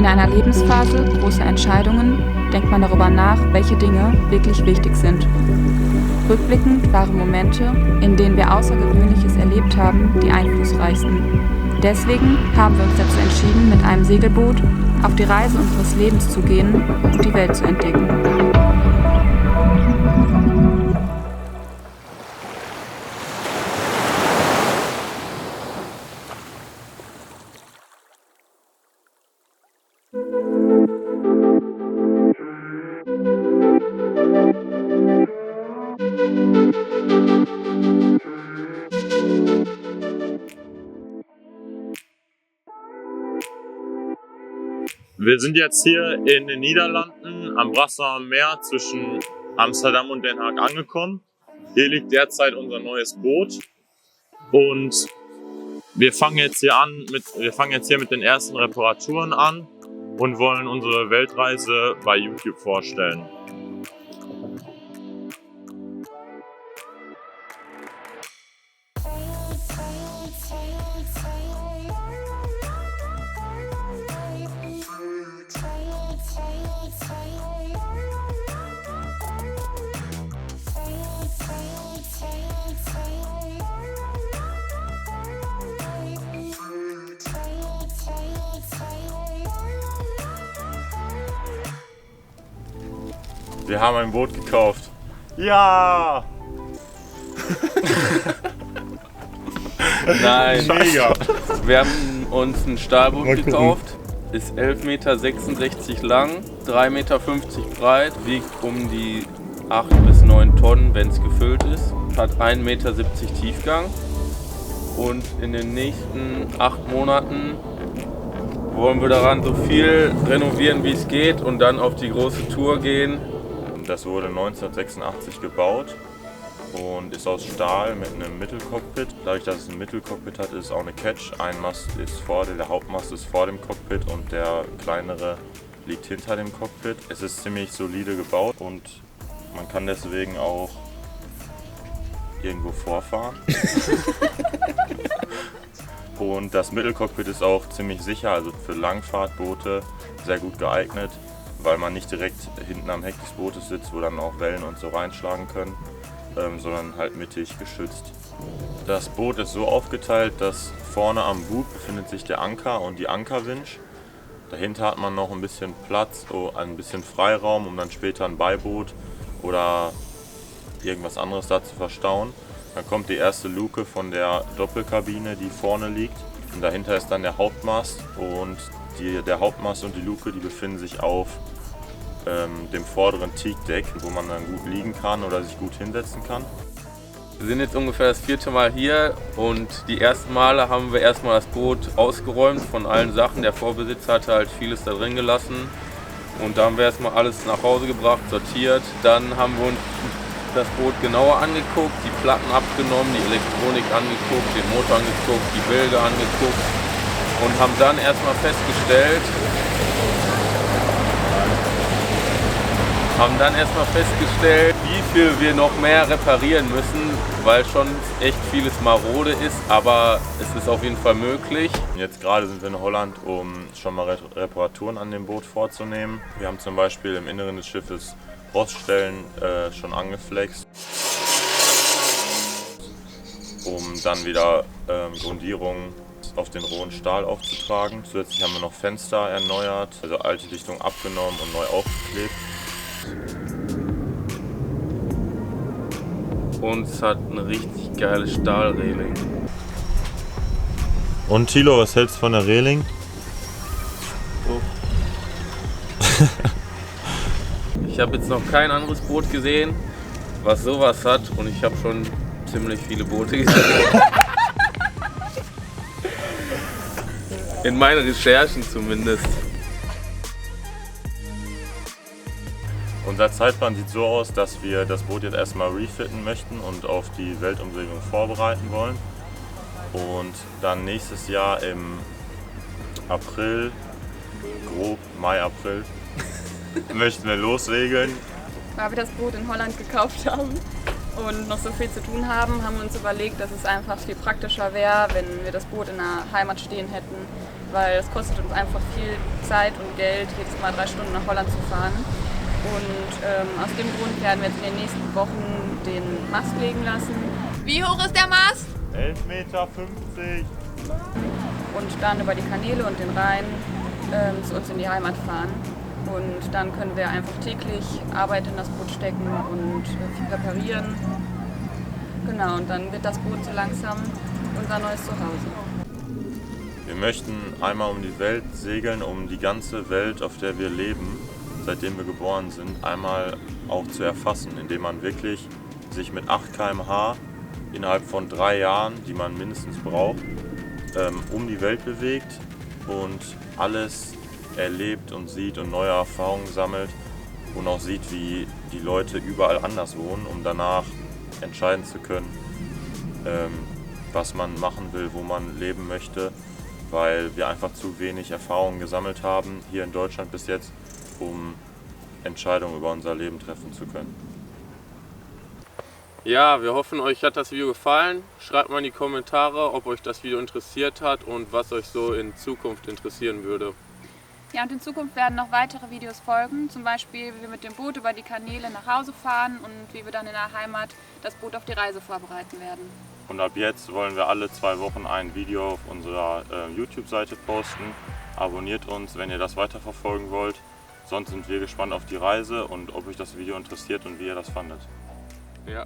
In einer Lebensphase großer Entscheidungen denkt man darüber nach, welche Dinge wirklich wichtig sind. Rückblickend waren Momente, in denen wir Außergewöhnliches erlebt haben, die einflussreichsten. Deswegen haben wir uns dazu entschieden, mit einem Segelboot auf die Reise unseres Lebens zu gehen und die Welt zu entdecken. Wir sind jetzt hier in den Niederlanden am Brasseler Meer zwischen Amsterdam und Den Haag angekommen. Hier liegt derzeit unser neues Boot und wir fangen jetzt hier mit den ersten Reparaturen an und wollen unsere Weltreise bei YouTube vorstellen. Wir haben ein Boot gekauft. Ja! Nein, Mega! wir haben uns ein Stahlboot gekauft. Ist 11,66 Meter lang, 3,50 Meter breit, wiegt um die 8 bis 9 Tonnen, wenn es gefüllt ist. Hat 1,70 Meter Tiefgang. Und in den nächsten 8 Monaten wollen wir daran so viel renovieren, wie es geht und dann auf die große Tour gehen. Das wurde 1986 gebaut und ist aus Stahl mit einem Mittelcockpit. Dadurch, dass es ein Mittelcockpit hat, ist es auch eine Catch. Ein Mast ist der Hauptmast ist vor dem Cockpit und der kleinere liegt hinter dem Cockpit. Es ist ziemlich solide gebaut und man kann deswegen auch irgendwo vorfahren. Und das Mittelcockpit ist auch ziemlich sicher, also für Langfahrtboote sehr gut geeignet, weil man nicht direkt hinten am Heck des Bootes sitzt, wo dann auch Wellen und so reinschlagen können, sondern halt mittig geschützt. Das Boot ist so aufgeteilt, dass vorne am Bug befindet sich der Anker und die Ankerwinch. Dahinter hat man noch ein bisschen Platz, ein bisschen Freiraum, um dann später ein Beiboot oder irgendwas anderes da zu verstauen. Dann kommt die erste Luke von der Doppelkabine, die vorne liegt. Und dahinter ist dann der Hauptmast und der Hauptmast und die Luke, die befinden sich auf dem vorderen Teakdeck, wo man dann gut liegen kann oder sich gut hinsetzen kann. Wir sind jetzt ungefähr das 4. Mal hier und die ersten Male haben wir erstmal das Boot ausgeräumt von allen Sachen. Der Vorbesitzer hatte halt vieles da drin gelassen und da haben wir erstmal alles nach Hause gebracht, sortiert. Dann haben wir uns das Boot genauer angeguckt, die Platten abgenommen, die Elektronik angeguckt, den Motor angeguckt, die Bilge angeguckt und haben dann erstmal festgestellt, wie viel wir noch mehr reparieren müssen, weil schon echt vieles marode ist, aber es ist auf jeden Fall möglich. Jetzt gerade sind wir in Holland, um schon mal Reparaturen an dem Boot vorzunehmen. Wir haben zum Beispiel im Inneren des Schiffes Roststellen schon angeflext, um dann wieder Grundierungen auf den rohen Stahl aufzutragen. Zusätzlich haben wir noch Fenster erneuert, also alte Dichtung abgenommen und neu aufgeklebt. Und es hat eine richtig geile Stahlreling. Und Thilo, was hältst du von der Reling? Oh. Ich habe jetzt noch kein anderes Boot gesehen, was sowas hat und ich habe schon ziemlich viele Boote gesehen. In meinen Recherchen zumindest. Unser Zeitplan sieht so aus, dass wir das Boot jetzt erstmal refitten möchten und auf die Weltumsegelung vorbereiten wollen. Und dann nächstes Jahr im April, grob Mai, April, möchten wir lossegeln. Weil wir das Boot in Holland gekauft haben. und noch so viel zu tun haben, haben wir uns überlegt, dass es einfach viel praktischer wäre, wenn wir das Boot in der Heimat stehen hätten, weil es kostet uns einfach viel Zeit und Geld, jedes Mal 3 Stunden nach Holland zu fahren. Und aus dem Grund werden wir jetzt in den nächsten Wochen den Mast legen lassen. Wie hoch ist der Mast? 11,50 Meter. Und dann über die Kanäle und den Rhein zu uns in die Heimat fahren. Und dann können wir einfach täglich Arbeit in das Boot stecken und viel reparieren. Genau, und dann wird das Boot so langsam unser neues Zuhause. Wir möchten einmal um die Welt segeln, um die ganze Welt, auf der wir leben, seitdem wir geboren sind, einmal auch zu erfassen, indem man wirklich sich mit 8 km/h innerhalb von 3 Jahren, die man mindestens braucht, um die Welt bewegt und alles erlebt und sieht und neue Erfahrungen sammelt und auch sieht, wie die Leute überall anders wohnen, um danach entscheiden zu können, was man machen will, wo man leben möchte, weil wir einfach zu wenig Erfahrungen gesammelt haben hier in Deutschland bis jetzt, um Entscheidungen über unser Leben treffen zu können. Ja, wir hoffen, euch hat das Video gefallen. Schreibt mal in die Kommentare, ob euch das Video interessiert hat und was euch so in Zukunft interessieren würde. Ja, und in Zukunft werden noch weitere Videos folgen, zum Beispiel wie wir mit dem Boot über die Kanäle nach Hause fahren und wie wir dann in der Heimat das Boot auf die Reise vorbereiten werden. Und ab jetzt wollen wir alle 2 Wochen ein Video auf unserer YouTube-Seite posten. Abonniert uns, wenn ihr das weiterverfolgen wollt. Sonst sind wir gespannt auf die Reise und ob euch das Video interessiert und wie ihr das fandet. Ja.